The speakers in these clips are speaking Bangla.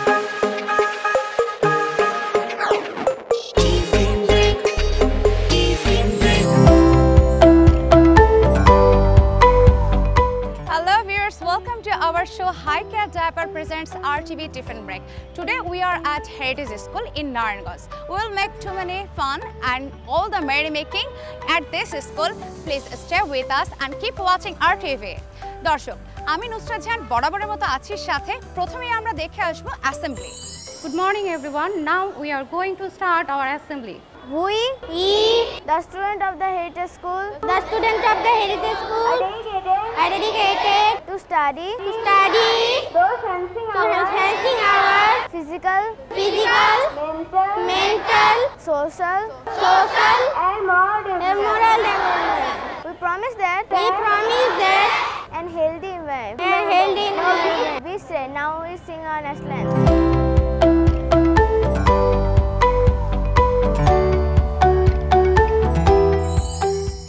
Welcome to our show High Care Diaper presents RTV Tiffin Break. Today we are at Heritage School in Naranganj. We will make too many fun and all the merrymaking at this school. Please stay with us and keep watching RTV. দর্শক, আমি নুসরাত জাহান বরাবরের মতো আছি সাথে। প্রথমেই আমরা দেখে আসব assembly. Good morning everyone. Now we are going to start our assembly. We, the student of the Heritage School, the student of the Heritage School, are dedicated to study, those enhancing our physical, mental, social, and moral development. We promise that and healthy environment. We say now we sing our national anthem.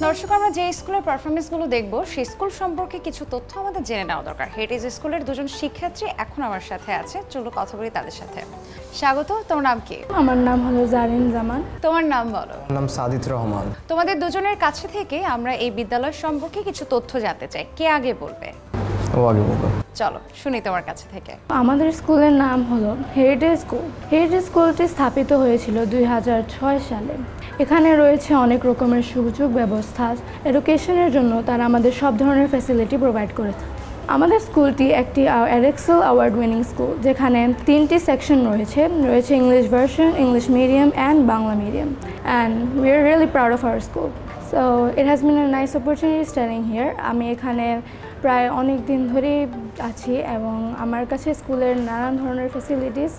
দর্শক, আমরা যে স্কুলের পারফরমেন্সগুলো দেখব সেই স্কুল সম্পর্কে কিছু তথ্য আমাদের জেনে নেওয়া দরকার। হেরিটেজ স্কুলের দুজন শিক্ষার্থী এখন আমার সাথে আছে, চলো কথা বলি তাদের সাথে। স্বাগত, তোমার নাম কি? আমার নাম হলো জারিন জামান। তোমার নাম বলো। আমার নাম সাদিত রহমান। তোমাদের দুজনের কাছে থেকে আমরা এই বিদ্যালয় সম্পর্কে কিছু তথ্য জানতে চাই। কে আগে বলবে? ও আগে বলবে। চলো শুনি তোমার কাছে থেকে। আমাদের স্কুলের নাম হলো হেরিটেজ স্কুল। হেরিটেজ স্কুলটি স্থাপিত হয়েছিল 2006 সালে। এখানে রয়েছে অনেক রকমের সুযোগ ব্যবস্থা। এডুকেশনের জন্য তারা আমাদের সব ধরনের ফ্যাসিলিটি প্রোভাইড করে থাকে। আমাদের স্কুলটি একটি এডেক্সেল অ্যাওয়ার্ড উইনিং স্কুল, যেখানে 3টি সেকশন রয়েছে English version, English medium and Bangla medium, and we are really proud of our school. So it has been a nice opportunity studying here. আমি এখানে প্রায় অনেক দিন ধরেই আছি এবং আমার কাছে স্কুলের নানান ধরনের ফ্যাসিলিটিস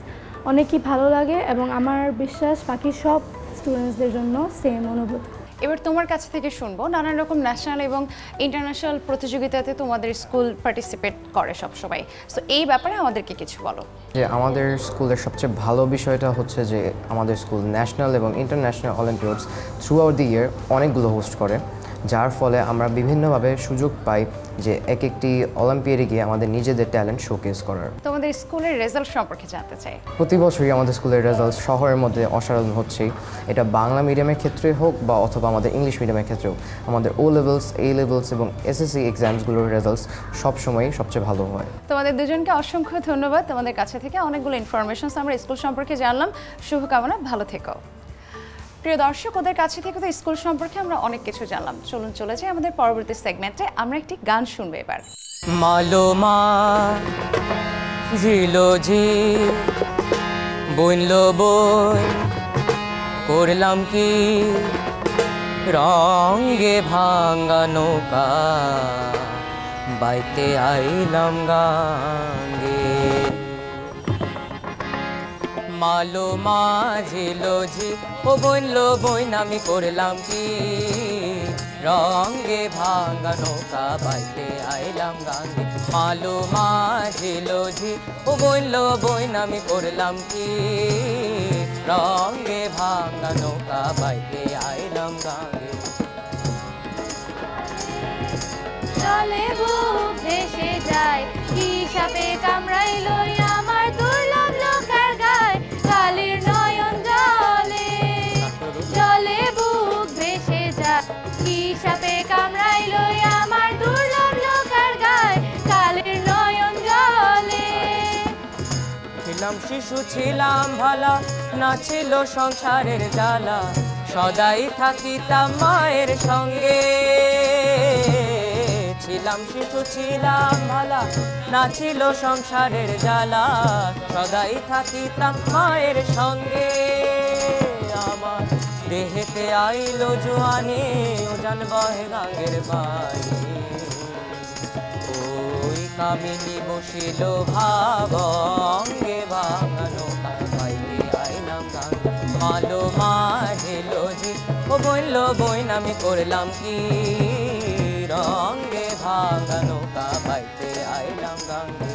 অনেকই ভালো লাগে এবং আমার বিশ্বাস বাকি সব স্টুডেন্টসদের জন্য সেম অনুভূতি। এবার তোমার কাছে থেকে শুনবো, নানান রকম ন্যাশনাল এবং ইন্টারন্যাশনাল প্রতিযোগিতাতে তোমাদের স্কুল পার্টিসিপেট করে সবসময়। সো এই ব্যাপারে আমাদেরকে কিছু বলো। যে আমাদের স্কুলের সবচেয়ে ভালো বিষয়টা হচ্ছে যে আমাদের স্কুল ন্যাশনাল এবং ইন্টারন্যাশনাল অলিম্পিয়াডস থ্রু আউট দি ইয়ার অনেকগুলো হোস্ট করে, যার ফলে আমরা বিভিন্নভাবে সুযোগ পাই যে একটি অলিম্পিয়াডে গিয়ে আমাদের নিজেদের ট্যালেন্ট শোকেস করার। তোমাদের স্কুলের রেজাল্ট সম্পর্কে জানতে চাই। প্রতি বছরই আমাদের স্কুলের রেজাল্ট শহরের মধ্যে অসাধারণ হচ্ছেই, এটা বাংলা মিডিয়ামের ক্ষেত্রে হোক বা অথবা আমাদের ইংলিশ মিডিয়ামের ক্ষেত্রেও। আমাদের ও লেভেলস, এ লেভেলস এবং এসএসসি এক্সামসগুলোর রেজাল্টস সবসময়ই সবচেয়ে ভালো হয়। তোমাদের দুজনকে অসংখ্য ধন্যবাদ। তোমাদের কাছে থেকে অনেকগুলো ইনফরমেশনস আমরা স্কুল সম্পর্কে জানলাম। শুভকামনা, ভালো থেকো। প্রিয় দর্শক, ওদের কাছে থেকে তো স্কুল সম্পর্কে আমরা অনেক কিছু জানলাম। চলুন চলে যাই আমাদের পরবর্তী সেগমেন্টে। আমরা একটি গান শুনবো এবার। মালো মা ঝিলো ঝিল বইনলো বই করলাম কি রঙে ভাঙা নৌকা বাইতে আইলাম গাঙ্গে। মালো মা ঝিলো ঝি ও বইনলো বইন আমি করলাম কি রঙে ভাঙা নৌকা বাইতে আইলাম গাঙ্গে। মালো মা ঝিলো ঝি ও বইনলো বইন আমি করলাম কি রঙে ভাঙা নৌকা বাইতে আইলাম গাঙ্গে। চলে বুক ভেসে যায় কি সাপে কামড়াইলো আমার দুর্লভ লোকার গায় কালির নয়ন জলে। চলে বুক ভেসে যায় কি সাপে কামড়াইলো আমার দুর্লভ লোকার গায় কালির নয়ন জলে। ছিলাম শিশু ছিলাম ভালা, না ছিল সংসারের জ্বালা, সদাই থাকিতাম মায়ের সঙ্গে। ছিলাম শিশু ছিলাম ভালা, না ছিল সংসারের জ্বালা, সদাই থাকিতাম মায়ের সঙ্গে। আমার দেহেতে আইলো জোয়ানি ওজান বহে গাঙ্গের পানি, ওই কামিনী বসিল ভাবঙ্গে ভাঙা নৌকা বাইতে আইলাম গাঙ্গে। মালো মা ঝিলো ঝি ও বইনলো বইন আমি করলাম কি রঙে ভাঙা নৌকা বাইতে আইলাম গাঙ্গে।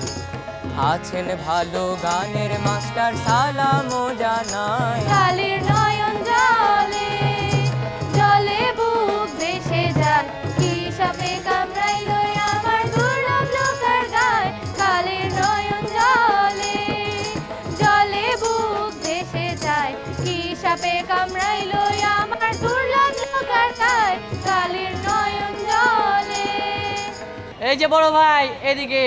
আছেন ভালো গানের মাস্টার সালামও জানাই কালির নয়ন জলে। জলে বুক ভেসে যায় কি সাপে কামড়াইলো আমার দুর্লভ লোকার গায় কালির নয়ন জলে। সাপে কামড়াইলো আমার দুর্লভ কাটায় কালির নয়ন জলে। এই যে বড় ভাই এদিকে,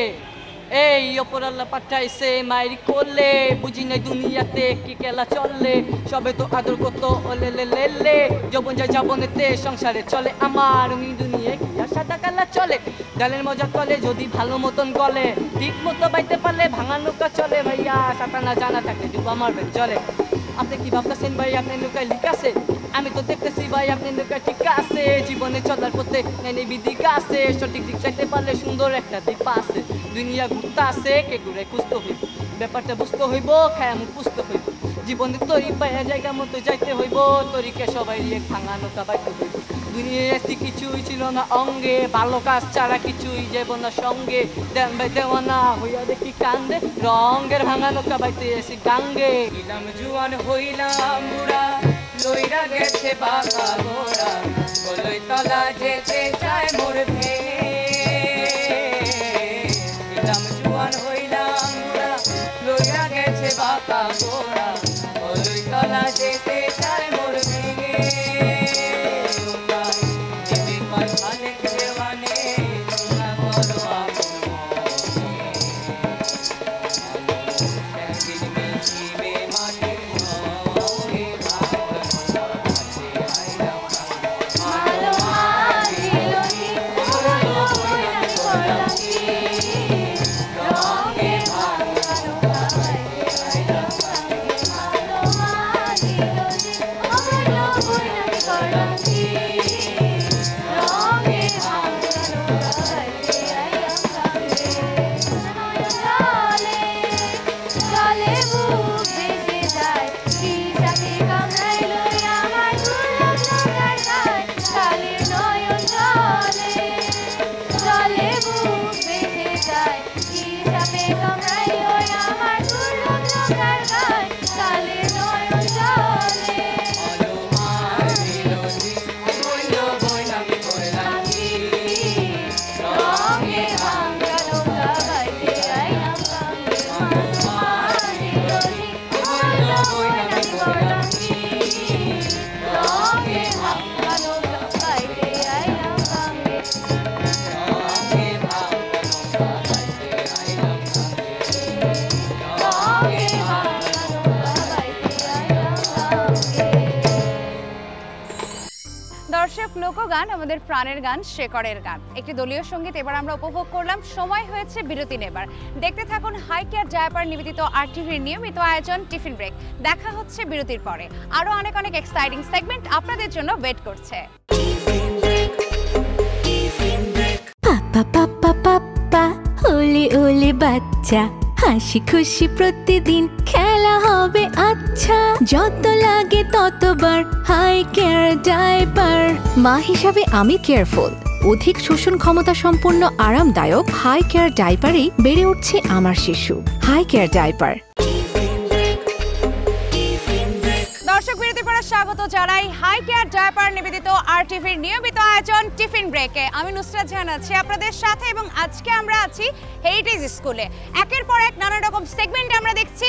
এই অপর আল্লাহ পাঠাইছে মায়ের করলে, বুঝি নাই দুনিয়াতে কি খেলা চললে, সবে তো আদর করতো ওলে লে লে লে, যৌবন যায় যাবনেতে সংসারে চলে আমার, রঙিন দুনিয়া কি আর সাদা কালা চলে, ডালের মজা তলে যদি ভালো মতন গলে, ঠিক মতো বাইতে পারলে ভাঙা নৌকা চলে, ভাইয়া সাঁতার না জানা থাকলে ডুবা মারবেন চলে। আপনি কি ভাবতেছেন ভাই আপনার নৌকায় লিক আছে? আমি তো দেখতেছি ভাই আপনার নৌকায় ঠিক আছে, জীবনে চলার পথে নেই বিদিকা আছে, সঠিক দিক চাইতে পারলে সুন্দর একটা দিক আছে, দুনিয়া ঘুরতে আছে কে ঘুরে খুঁজতে হইব, ব্যাপারটা বুঝতে হইব, খায় মুখ পুষতে হইব, জীবনে তরি পায়া জায়গা মতো যাইতে হইব, তরিকে সবাই রিয়ে ভাঙা নৌকা বাইতে হইব, দুনিয়াতে কিছুই ছিল না অঙ্গে, ভালো কাজ ছাড়া কিছুই যাব না সঙ্গে, দেন ভাই দেওয়ানা হইয়া দেখি কান্দে, রঙের ভাঙা নৌকা বাইতে এসি গাঙ্গে, ইলাম জুয়ান হইলাম বুড়া, লইরা গেছে বাঁকা গোড়া, বলই তলা যেতে চায় মোর ভেঙে, ইলাম জুয়ান হইলাম বুড়া, লইরা গেছে বাঁকা গোড়া, বলই তলা যেতে চায় মোর ভেঙে, দর্শক লোকগান আমাদের প্রাণের গান, শেকড়ের গান, একটি দলীয় সঙ্গীত এবার আমরা উপভোগ করলাম। সময় হয়েছে বিরতি নেবার। দেখতে থাকুন হাই কেয়ার ডায়াপার নিবেদিত আরটিভির নিয়মিত আয়োজন টিফিন ব্রেক। দেখা হচ্ছে বিরতির পরে। আরো অনেক অনেক এক্সাইটিং সেগমেন্ট আপনাদের জন্য ওয়েট করছে। পাপা পাপা পাপা ওলে ওলে বাচ্চা, হাসি খুশি প্রতিদিন খেলা হবে আচ্ছা, যত লাগে ততবার হাই কেয়ার ডায়াপার। মা হিসাবে আমি কেয়ারফুল, অধিক শোষণ ক্ষমতা সম্পন্ন আরামদায়ক হাই কেয়ার ডায়াপারেই বেড়ে উঠছে আমার শিশু। High care diaper. দর্শক বিরতি পরে স্বাগত জানাই হাই কেয়ার ডায়াপার নিবেদিত আরটিভির নিয়মিত আয়োজন টিফিন ব্রেকে। আমি নুসরাত জাহান আছি আপনাদের সাথে এবং আজকে আমরা আছি হেরিটেজ স্কুলে। একের পর এক নানা রকম সেগমেন্ট আমরা দেখছি।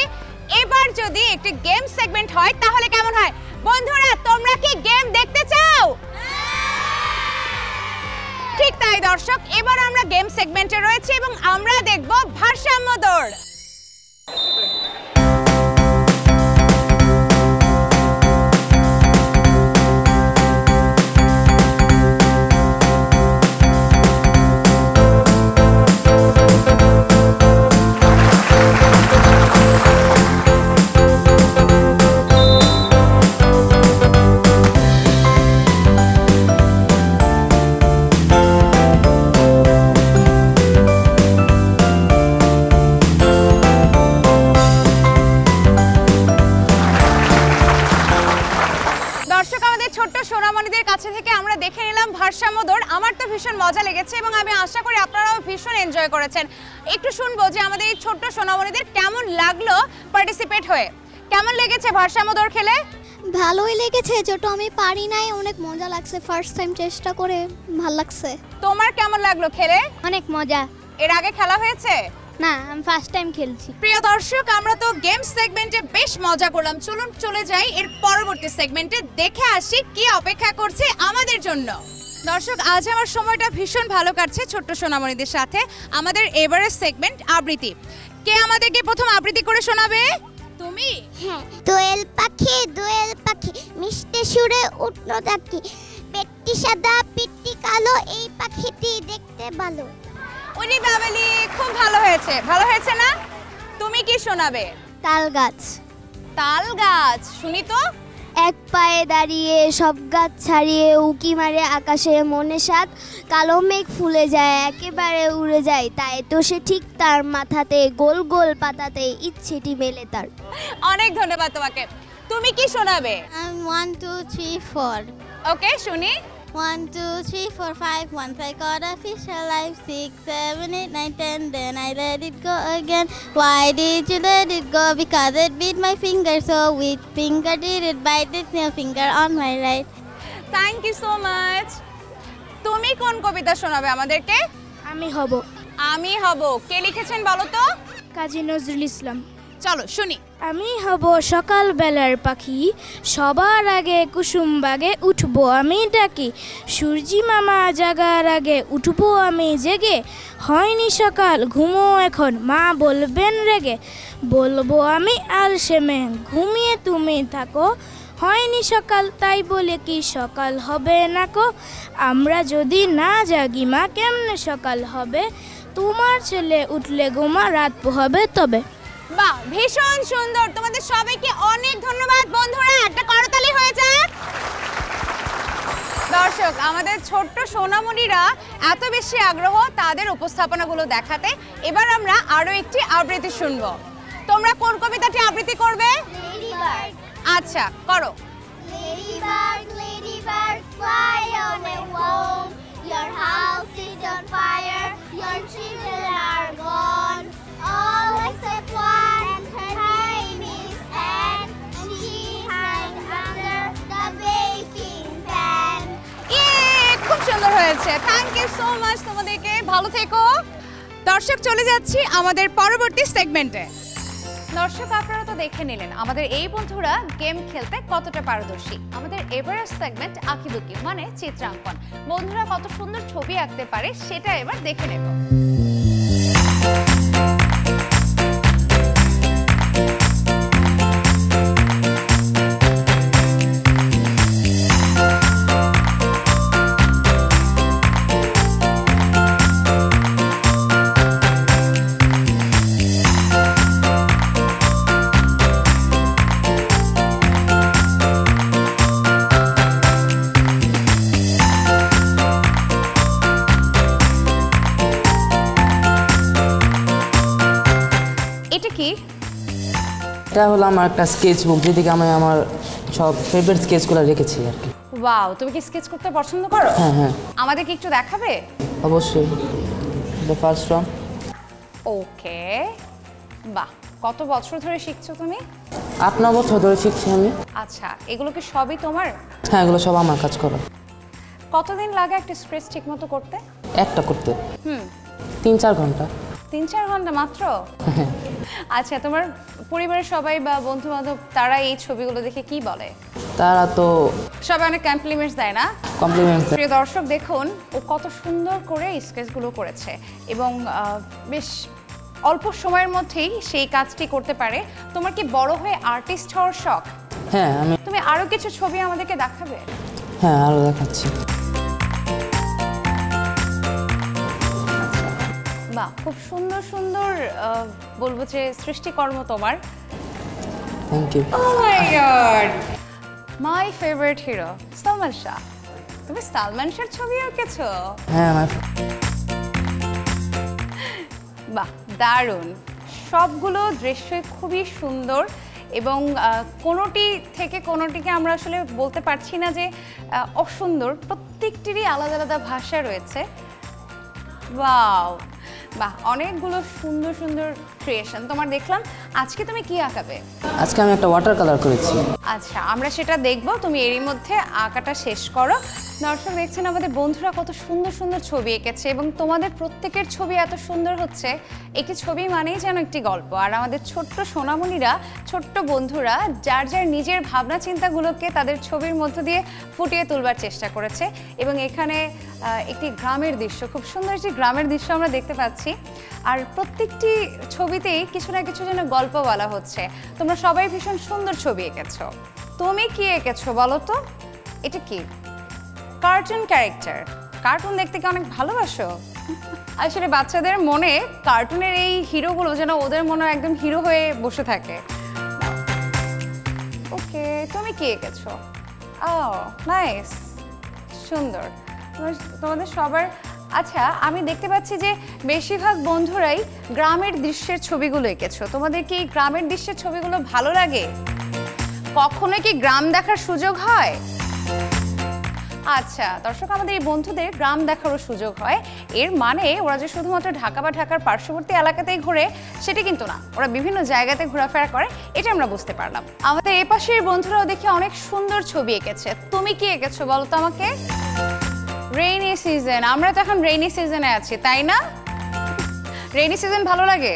এবার যদি একটি গেম সেগমেন্ট হয় তাহলে কেমন হয়? বন্ধুরা তোমরা কি গেম দেখতে চাও? ঠিক তাই দর্শক, এবার আমরা গেম সেগমেন্টে রয়েছি এবং আমরা দেখব ভারসাম্য দৌড়। ভারসাম্য দৌড় আমার তো ভীষণ মজা লেগেছে এবং আমি আশা করি আপনারাও ভীষণ এনজয় করেছেন। একটু শুনবো যে আমাদের এই ছোট্ট সোনামণিদের কেমন লাগলো পার্টিসিপেট হয়ে। কেমন লেগেছে ভারসাম্য দৌড় খেলে? ভালোই লেগেছে, যেটা আমি পারি নাই, অনেক মজা লাগছে, ফার্স্ট টাইম চেষ্টা করে ভালো লাগছে। তোমার কেমন লাগলো খেলে? অনেক মজা। এর আগে খেলা হয়েছে? না, আমি ফার্স্ট টাইম খেলছি। প্রিয় দর্শক, আমরা তো গেম সেগমেন্টে বেশ মজা করলাম, চলুন চলে যাই এর পরবর্তী সেগমেন্টে, দেখে আসি কি অপেক্ষা করছে আমাদের জন্য। দর্শক, আজ আমার সময়টা ভীষণ ভালো কাটছে ছোট্ট সোনামণিদের সাথে। আমাদের এবারের সেগমেন্ট আবৃত্তি। কে আমাদেরকে প্রথম আবৃত্তি করে শোনাবে? তুমি? হ্যাঁ। দোয়েল পাখি মিষ্টি সুরে উঠল ডাকি, পেটটি সাদা পিঠটি কালো, এই পাখিটি দেখতে ভালো। উনি বাবেলি, খুব ভালো হয়েছে, ভালো হয়েছে না? তুমি কি শোনাবে? তাল গাছ। তাল গাছ শুনি তো। এক পায়ে দাঁড়িয়ে সব গাছ ছাড়িয়ে উকি মারে আকাশে, মনে সাত কালো মেঘ ফুলে যায় একেবারে উড়ে যায়, তাই তো সে ঠিক তার মাথাতে গোল গোল পাতাতে ইচ্ছেটি মেলে তার। অনেক ধন্যবাদ তোমাকে। তুমি কি শোনাবে? 1 2 3 4। ওকে, শুনি। 1 2 3 4 5. Once I caught a fish alive. 6 7 8 9 10. Then I let it go again. Why did you let it go? Because it bit my finger. So which finger did it bite? It's your finger on my right. Thank you so much. তুমি কোন কবিতা শোনাবে আমাদেরকে? আমি হব। আমি হব কে লিখেছেন বলো তো? কাজী নজরুল ইসলাম। চলো শুনি। আমি হব সকালবেলার পাখি, সবার আগে কুসুম বাগে উঠবো আমি ডাকি, সূর্যি মামা জাগার আগে উঠবো আমি জেগে, হয়নি সকাল ঘুমো এখন মা বলবেন রেগে, বলবো আমি আলসেমে ঘুমিয়ে তুমি থাকো, হয়নি সকাল তাই বলে কি সকাল হবে না কো, আমরা যদি না জাগি মা কেমনে সকাল হবে, তোমার ছেলে উঠলে গোমা রাত পোহাবে তবে। বাহ, ভীষণ সুন্দর। তোমাদের সবাইকে অনেক ধন্যবাদ বন্ধুরা, একটা করতালি হয়ে যাক। দর্শক, আমাদের ছোট্ট সোনামণিরা এত বেশি আগ্রহ তাদের উপস্থাপনাগুলো দেখাতে। এবার আমরা আরো একটি আবৃত্তি শুনবো। তোমরা কোন কবিতাটি আবৃত্তি করবে? আচ্ছা, করো। Ladybird, fly on a wall. Your house is on fire. Your children are gone. All except one, her name is Anne, and she hides under the baking pan. খুব সুন্দর হয়েছে, থ্যাংক ইউ সো মাচ তোমাদেরকে, ভালো থেকো। দর্শক, চলে যাচ্ছি আমাদের পরবর্তী সেগমেন্টে। দর্শক, আপনারা তো দেখে নিলেন আমাদের এই বন্ধুরা গেম খেলতে কতটা পারদর্শী। আমাদের এবারের সেগমেন্ট আঁকিবুকি মানে চিত্রাঙ্কন। বন্ধুরা কত সুন্দর ছবি আঁকতে পারে সেটা এবার দেখে নেব। এটা হলো আমার একটা স্কেচ বুক, যেদিকে আমি আমার সব ফেভারিট স্কেচগুলো রেখেছি আর কি। ওয়াও, তুমি কি স্কেচ করতে পছন্দ করো? হ্যাঁ হ্যাঁ, আমাদের কি একটু দেখাবে? অবশ্যই। The first one. ওকে, বাহ, কত বছর ধরে শিখছো তুমি? 8-9 বছর ধরে শিখছি আমি। আচ্ছা, এগুলো কি সবই তোমার? হ্যাঁ, এগুলো সব আমার কাজ করা। কতদিন লাগে একটা স্কেচ ঠিকমতো করতে? একটা করতে 3-4 ঘন্টা। 3-4 ঘন্টা মাত্র? আচ্ছা, তোমার পরিবারের সবাই বা বন্ধু বান্ধব তারা এই ছবিগুলো দেখে কি বলে? তারা তো সবাই অনেক কমপ্লিমেন্টস দেয় না? কমপ্লিমেন্টস। প্রিয় দর্শক, দেখুন ও কত সুন্দর করে স্কেচগুলো করেছে এবং বেশ অল্প সময়ের মধ্যেই সেই কাজটি করতে পারে। তোমার কি বড় হয়ে আর্টিস্ট হওয়ার শখ? হ্যাঁ, আমি। তুমি আরো কিছু ছবি আমাদেরকে দেখাবে? হ্যাঁ, আরো দেখাচ্ছি। বাহ, খুব সুন্দর সুন্দর বলবো যে সৃষ্টিকর্ম তোমার। Thank you. Oh my god, my favourite hero Salman Shah. তুমি সালমান শাহর ছবি আঁকেছো? হ্যাঁ, আমার। বাহ, দারুণ। সবগুলো দৃশ্যই খুবই সুন্দর এবং কোনোটি থেকে কোনোটিকে আমরা আসলে বলতে পারছি না যে অসুন্দর। প্রত্যেকটিরই আলাদা আলাদা ভাষা রয়েছে। ওয়াও, বাহ, অনেকগুলো সুন্দর সুন্দর ক্রিয়েশন। তোমার দেখলাম আজকে তুমি কি আঁকাবে? আজকে আমি একটা ওয়াটার কালার করেছি। আচ্ছা, আমরা সেটা দেখব। তুমি এরই মধ্যে আঁকাটা শেষ করো। দর্শক দেখছেন আমাদের বন্ধুরা কত সুন্দর সুন্দর ছবি এঁকেছে এবং তোমাদের প্রত্যেকের ছবি এত সুন্দর হচ্ছে। একটি ছবি মানেই যেন একটি গল্প। আর আমাদের ছোট্ট সোনামণিরা, ছোট্ট বন্ধুরা যার যার নিজের ভাবনা চিন্তাগুলোকে তাদের ছবির মধ্য দিয়ে ফুটিয়ে তুলবার চেষ্টা করেছে। এবং এখানে একটি গ্রামের দৃশ্য, খুব সুন্দর একটি গ্রামের দৃশ্য আমরা দেখতে পাচ্ছি। আর প্রত্যেকটি ছবিতেই কিছু না কিছু যেন গল্প বলা হচ্ছে। তোমরা সবাই ভীষণ সুন্দর ছবি এঁকেছো। তুমি কি এঁকেছো বলো তো? এটা কি? Cartoon character. কার্টুন দেখতে কি অনেক ভালোবাসো? আসলে বাচ্চাদের মনে কার্টুনের এই হিরোগুলো যেন ওদের মনে একদম হিরো হয়ে বসে থাকে। ওকে, তুমি কি এঁকেছো? ও নাইস, সুন্দর। তোমাদের সবার আচ্ছা, আমি দেখতে পাচ্ছি যে বেশিরভাগ বন্ধুরাই গ্রামের দৃশ্যের ছবিগুলো এঁকেছো। তোমাদের কি গ্রামের দৃশ্যের ছবিগুলো ভালো লাগে? কখনো কি গ্রাম দেখার সুযোগ হয়? আচ্ছা দর্শক, আমাদের এই বন্ধুদের গ্রাম দেখারও সুযোগ হয়। এর মানে ওরা যে শুধুমাত্র ঢাকা বা ঢাকার পার্শ্ববর্তী এলাকাতেই ঘোরে সেটা কিন্তু না, ওরা বিভিন্ন জায়গাতে ঘোরাফেরা করে, এটা আমরা বুঝতে পারলাম। আমাদের এই পাশের বন্ধুরাও দেখি অনেক সুন্দর ছবি এঁকেছে। তুমি কি এঁকেছো বলো তো আমাকে? Rainy season. আমরা তো এখন রেইনি সিজনে আছি, তাই না? রেইনি সিজন ভালো লাগে?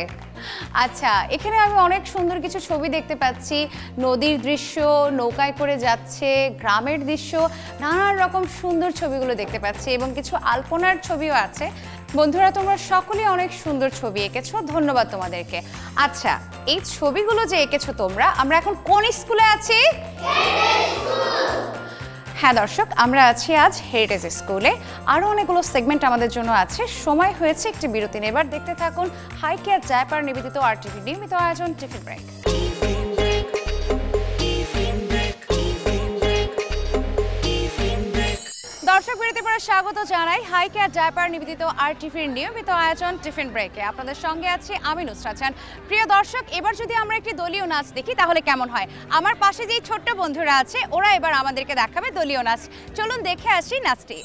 আচ্ছা, এখানে আমি অনেক সুন্দর কিছু ছবি দেখতে পাচ্ছি। নদীর দৃশ্য, নৌকায় করে যাচ্ছে, গ্রামের দৃশ্য, নানান রকম সুন্দর ছবিগুলো দেখতে পাচ্ছি এবং কিছু আলপনার ছবিও আছে। বন্ধুরা তোমরা সকলেই অনেক সুন্দর ছবি এঁকেছো, ধন্যবাদ তোমাদেরকে। আচ্ছা, এই ছবিগুলো যে এঁকেছো তোমরা, আমরা এখন কোন স্কুলে আছি? হ্যাঁ দর্শক, আমরা আছি আজ হেরিটেজ স্কুলে। আরও অনেকগুলো সেগমেন্ট আমাদের জন্য আছে। সময় হয়েছে একটি বিরতি নেবার। দেখতে থাকুন হাই কেয়ার জায়পার নিবেদিত RTV নিয়মিত আয়োজন টিফিন ব্রেক। দর্শক বিরতি পরে স্বাগত জানাই হাই কেয়ার জায়পার নিবেদিত RTVর নিয়মিত আয়োজন টিফিন ব্রেকে। আপনাদের সঙ্গে আছি আমি নুসরাত জাহান। প্রিয় দর্শক, এবার যদি আমরা একটি দলীয় নাচ দেখি তাহলে কেমন হয়? আমার পাশে যেই ছোট্ট বন্ধুরা আছে ওরা এবার আমাদেরকে দেখাবে দলীয় নাচ। চলুন দেখে আসি নাচটি।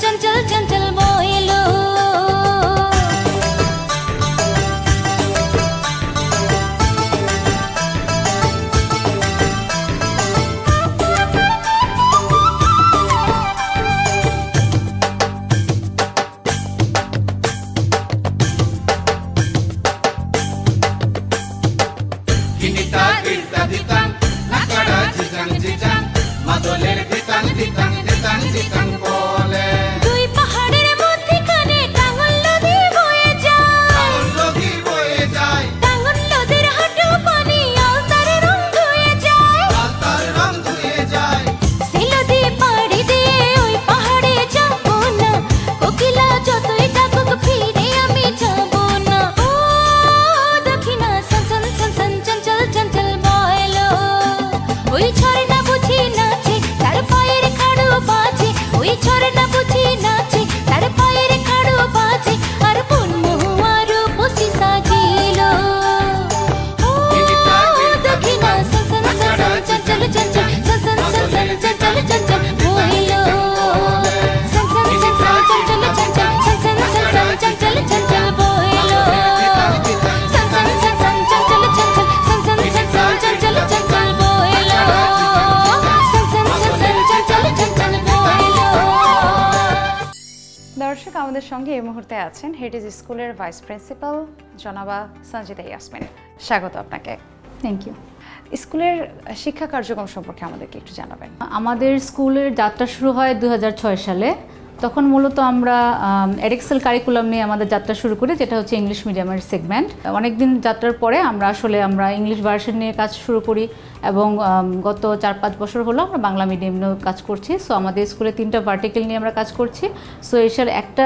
चंचल चंचल बोए দর্শক, আমাদের সঙ্গে এই মুহূর্তে আছেন হেরিটেজ স্কুলের ভাইস প্রিন্সিপাল জনাবা সঞ্জিতা ইয়াসমিন। স্বাগত আপনাকে। Thank you. স্কুলের শিক্ষা কার্যক্রম সম্পর্কে আমাদেরকে একটু জানাবেন। আমাদের স্কুলের যাত্রা শুরু হয় 2006 সালে। তখন মূলত আমরা এডেক্সেল কারিকুলাম নিয়ে আমাদের যাত্রা শুরু করি, যেটা হচ্ছে ইংলিশ মিডিয়ামের সেগমেন্ট। অনেকদিন যাত্রার পরে আমরা ইংলিশ ভার্সন নিয়ে কাজ শুরু করি এবং গত 4-5 বছর হলো আমরা বাংলা মিডিয়াম নিয়ে কাজ করছি। সো আমাদের স্কুলে 3টা ভার্টিক্যাল নিয়ে আমরা কাজ করছি। সো এসব একটা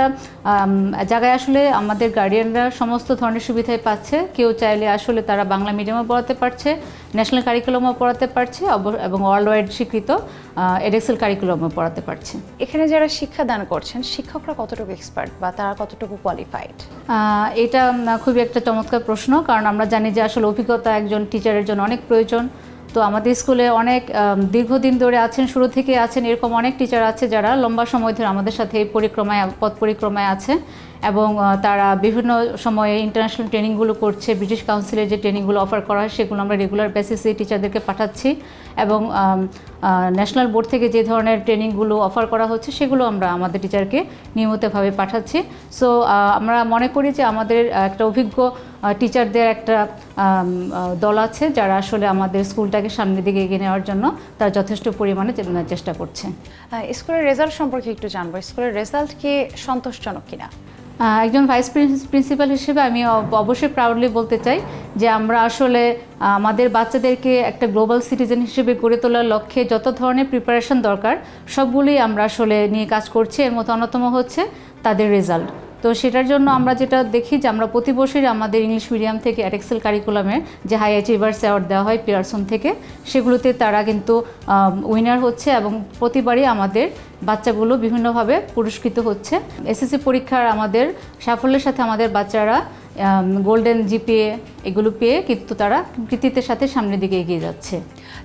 জায়গায় আসলে আমাদের গার্ডিয়ানরা সমস্ত ধরনের সুবিধাই পাচ্ছে। কেউ চাইলে আসলে তারা বাংলা মিডিয়ামও পড়াতে পারছে, ন্যাশনাল কারিকুলামও পড়াতে পারছে এবং ওয়ার্ল্ড ওয়াইড স্বীকৃত এডেক্সেল কারিকুলামও পড়াতে পারছে। এখানে যারা শিক্ষাদান করছেন শিক্ষকরা কতটুকু এক্সপার্ট বা তারা কতটুকু কোয়ালিফাইড? এটা খুবই একটা চমৎকার প্রশ্ন, কারণ আমরা জানি যে আসলে অভিজ্ঞতা একজন টিচারের জন্য অনেক প্রয়োজন। তো আমাদের স্কুলে অনেক দীর্ঘদিন ধরে আছেন, শুরু থেকে আছেন, এরকম অনেক টিচার আছে যারা লম্বা সময় ধরে আমাদের সাথে এই পথ পরিক্রমায় আছে এবং তারা বিভিন্ন সময়ে ইন্টারন্যাশনাল ট্রেনিংগুলো করছে। ব্রিটিশ কাউন্সিলের যে ট্রেনিংগুলো অফার করা হয় সেগুলো আমরা রেগুলার বেসিসে টিচারদেরকে পাঠাচ্ছি এবং ন্যাশনাল বোর্ড থেকে যে ধরনের ট্রেনিংগুলো অফার করা হচ্ছে সেগুলো আমরা আমাদের টিচারকে নিয়মিতভাবে পাঠাচ্ছি। সো আমরা মনে করি যে আমাদের একটা অভিজ্ঞ টিচারদের একটা দল আছে যারা আসলে আমাদের স্কুলটাকে সামনের দিকে এগিয়ে নেওয়ার জন্য তারা যথেষ্ট পরিমাণে চেষ্টা করছে। স্কুলের রেজাল্ট সম্পর্কে একটু জানবো। স্কুলের রেজাল্ট কি সন্তোষজনক কিনা? একজন ভাইস প্রিন্সিপাল হিসেবে আমি অবশ্যই প্রাউডলি বলতে চাই যে আমরা আসলে আমাদের বাচ্চাদেরকে একটা গ্লোবাল সিটিজেন হিসেবে গড়ে তোলার লক্ষ্যে যত ধরনের প্রিপারেশন দরকার সবগুলোই আমরা আসলে নিয়ে কাজ করছি। এর মধ্যে অন্যতম হচ্ছে তাদের রেজাল্ট। তো সেটার জন্য আমরা যেটা দেখি যে আমরা প্রতি বছরই আমাদের ইংলিশ মিডিয়াম থেকে এডেক্সেল কারিকুলামের যে হাই অ্যাচিভার্স অ্যাওয়ার্ড দেওয়া হয় পিয়ারসন থেকে, সেগুলোতে তারা কিন্তু উইনার হচ্ছে এবং প্রতিবারই আমাদের বাচ্চাগুলো বিভিন্নভাবে পুরস্কৃত হচ্ছে। এসএসসি পরীক্ষার আমাদের সাফল্যের সাথে আমাদের বাচ্চারা গোল্ডেন জিপিএ এগুলো পেয়ে কিন্তু তারা কৃতিত্বের সাথে সামনের দিকে এগিয়ে যাচ্ছে।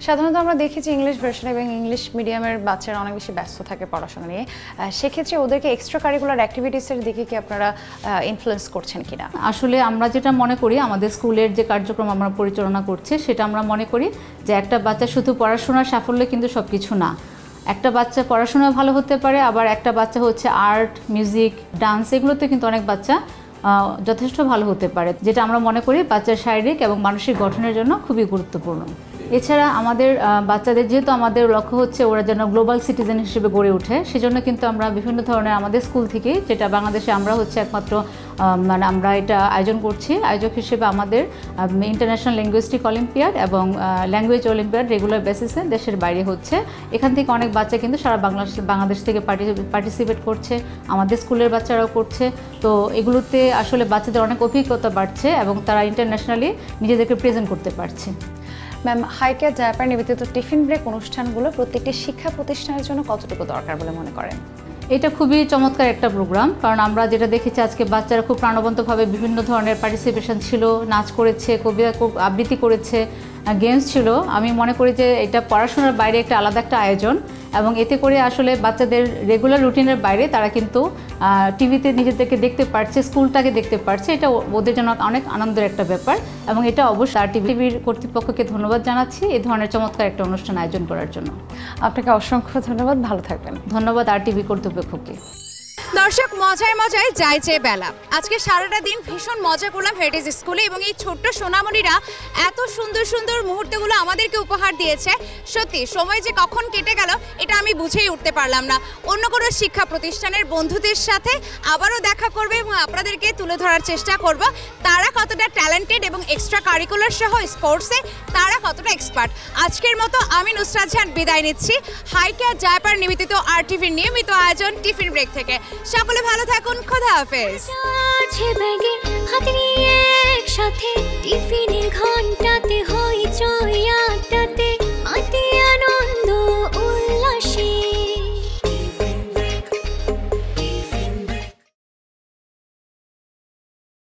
সাধারণত আমরা দেখি যে ইংলিশ ভার্সন এবং ইংলিশ মিডিয়ামের বাচ্চারা অনেক বেশি ব্যস্ত থাকে পড়াশোনা নিয়ে। সেক্ষেত্রে ওদেরকে এক্সট্রা কারিকুলার অ্যাক্টিভিটিসের দিকে কি আপনারা ইনফ্লুয়েন্স করছেন কিনা? আসলে আমরা যেটা মনে করি আমাদের স্কুলের যে কার্যক্রম আমরা পরিচালনা করছি সেটা আমরা মনে করি যে একটা বাচ্চা শুধু পড়াশোনার সাফল্য কিন্তু সব কিছু না। একটা বাচ্চা পড়াশোনা ভালো হতে পারে, আবার একটা বাচ্চা হচ্ছে আর্ট, মিউজিক, ডান্স, এগুলোতে কিন্তু অনেক বাচ্চা যথেষ্ট ভালো হতে পারে, যেটা আমরা মনে করি বাচ্চার শারীরিক এবং মানসিক গঠনের জন্য খুবই গুরুত্বপূর্ণ। এছাড়া আমাদের বাচ্চাদের যেহেতু আমাদের লক্ষ্য হচ্ছে ওরা যেন গ্লোবাল সিটিজেন হিসেবে গড়ে ওঠে, সেজন্য কিন্তু আমরা বিভিন্ন ধরনের আমাদের স্কুল থেকে, যেটা বাংলাদেশে আমরা হচ্ছে একমাত্র আমরা এটা আয়োজন করছি। আয়োজক হিসেবে আমাদের ইন্টারন্যাশনাল লিঙ্গুইস্টিক অলিম্পিয়াড এবং ল্যাঙ্গুয়েজ অলিম্পিয়াড রেগুলার বেসিসে দেশের বাইরে হচ্ছে। এখান থেকে অনেক বাচ্চা কিন্তু সারা বাংলাদেশ থেকে পার্টিসিপেট করছে, আমাদের স্কুলের বাচ্চারাও করছে। তো এগুলোতে আসলে বাচ্চাদের অনেক অভিজ্ঞতা বাড়ছে এবং তারা ইন্টারন্যাশনালি নিজেদেরকে প্রেজেন্ট করতে পারছে। ম্যাম, হাইকেয়ার ডায়াপার নিবেদিত টিফিন ব্রেক অনুষ্ঠানগুলো প্রত্যেকটি শিক্ষা প্রতিষ্ঠানের জন্য কতটুকু দরকার বলে মনে করেন? এটা খুবই চমৎকার একটা প্রোগ্রাম, কারণ আমরা যেটা দেখেছি আজকে বাচ্চারা খুব প্রাণবন্তভাবে বিভিন্ন ধরনের পার্টিসিপেশন ছিল, নাচ করেছে, কবিতা আবৃত্তি করেছে, গেমস ছিল। আমি মনে করি যে এটা পড়াশোনার বাইরে একটা আলাদা একটা আয়োজন এবং এতে করে আসলে বাচ্চাদের রেগুলার রুটিনের বাইরে তারা কিন্তু টিভিতে নিজেদেরকে দেখতে পারছে, স্কুলটাকে দেখতে পারছে। এটা ওদের জন্য অনেক আনন্দের একটা ব্যাপার এবং এটা অবশ্যই টিভির কর্তৃপক্ষকে ধন্যবাদ জানাচ্ছি এই ধরনের চমৎকার একটা অনুষ্ঠান আয়োজন করার জন্য। আপনাকে অসংখ্য ধন্যবাদ, ভালো থাকবেন। ধন্যবাদ টিভি কর্তৃপক্ষকে। দর্শক, মজায় মজায় যায় যে বেলা। আজকে সারাটা দিন ভীষণ মজা করলাম হেরিটেজ স্কুলে এবং এই ছোট্ট সোনামণিরা এত সুন্দর সুন্দর মুহূর্তগুলো আমাদেরকে উপহার দিয়েছে। সত্যি সময় যে কখন কেটে গেল এটা আমি বুঝেই উঠতে পারলাম না। অন্য কোনো শিক্ষা প্রতিষ্ঠানের বন্ধুদের সাথে আবারও দেখা করবে এবং আপনাদেরকে তুলে ধরার চেষ্টা করব তারা কতটা ট্যালেন্টেড এবং এক্সট্রা কারিকুলার সহ স্পোর্টসে তারা কতটা এক্সপার্ট। আজকের মতো আমি নুসরাত জাহান বিদায় নিচ্ছি হাইকেয়ার ডায়াপার নিবেদিত আরটিভির নিয়মিত আয়োজন টিফিন ব্রেক থেকে। সকলে ভালো থাকুন, খোদা হাফেজ। ব্যাগে হাতে নিয়ে একসাথে টিফিনের ঘন্টাতে হইচই।